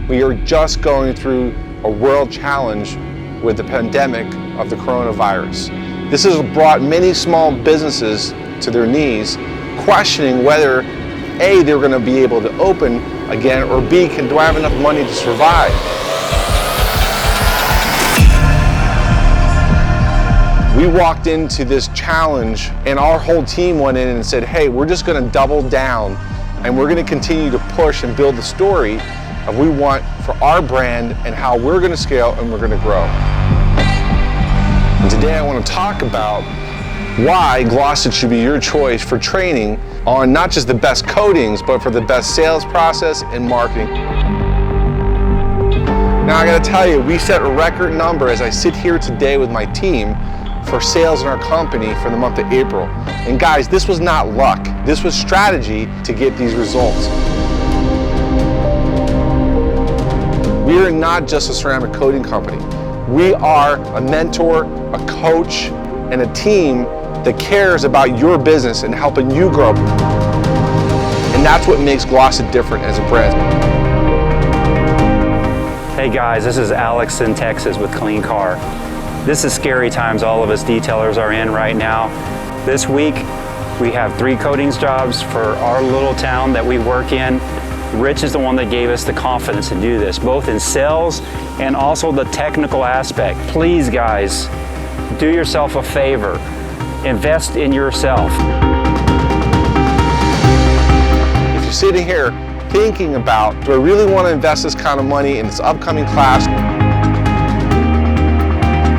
We are just going through a world challenge with the pandemic of the coronavirus. This has brought many small businesses to their knees, questioning whether A, they're going to be able to open again, or B, do I have enough money to survive? We walked into this challenge and our whole team went in and said, hey, we're just going to double down and we're going to continue to push and build the story of we want for our brand and how we're going to scale and we're going to grow. And today I want to talk about why Glossit should be your choice for training on not just the best coatings, but for the best sales process and marketing. Now I got to tell you, we set a record number as I sit here today with my team for sales in our company for the month of April. And guys, this was not luck. This was strategy to get these results. We are not just a ceramic coating company. We are a mentor, a coach, and a team that cares about your business and helping you grow. And that's what makes Glossit different as a brand. Hey guys, this is Alex in Texas with Clean Car. This is scary times all of us detailers are in right now. This week, we have 3 coatings jobs for our little town that we work in. Rich is the one that gave us the confidence to do this, both in sales and also the technical aspect. Please guys, do yourself a favor. Invest in yourself. If you're sitting here thinking about, do I really want to invest this kind of money in this upcoming class?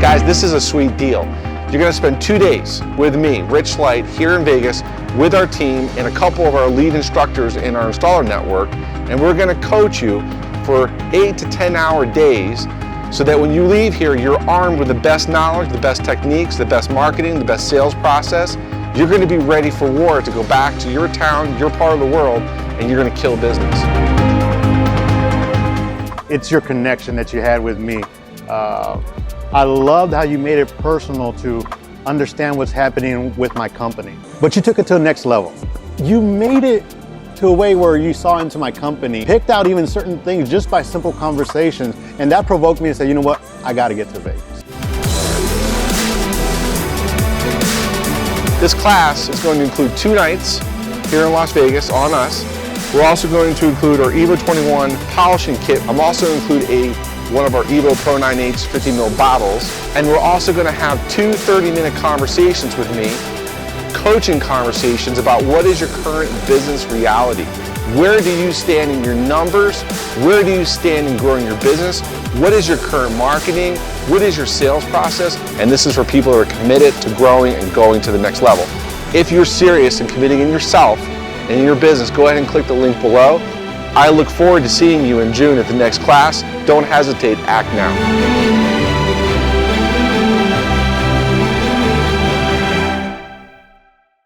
Guys, this is a sweet deal. You're going to spend 2 days with me, Rich Light, here in Vegas, with our team and a couple of our lead instructors in our installer network, and we're going to coach you for 8 to 10 hour days so that when you leave here, you're armed with the best knowledge, the best techniques, the best marketing, the best sales process. You're going to be ready for war to go back to your town, your part of the world, and you're going to kill business. It's your connection that you had with me. I loved how you made it personal to understand what's happening with my company. But you took it to the next level. You made it to a way where you saw into my company, picked out even certain things just by simple conversations, and that provoked me to say, you know what, I gotta get to Vegas. This class is going to include 2 nights here in Las Vegas on us. We're also going to include our Evo 21 polishing kit. I'm also include one of our Evo Pro 9/8 50 ml bottles. And we're also going to have 2 30-minute conversations with me, coaching conversations about what is your current business reality. Where do you stand in your numbers? Where do you stand in growing your business? What is your current marketing? What is your sales process? And this is for people who are committed to growing and going to the next level. If you're serious and committing in yourself and in your business, go ahead and click the link below. I look forward to seeing you in June at the next class. Don't hesitate, act now.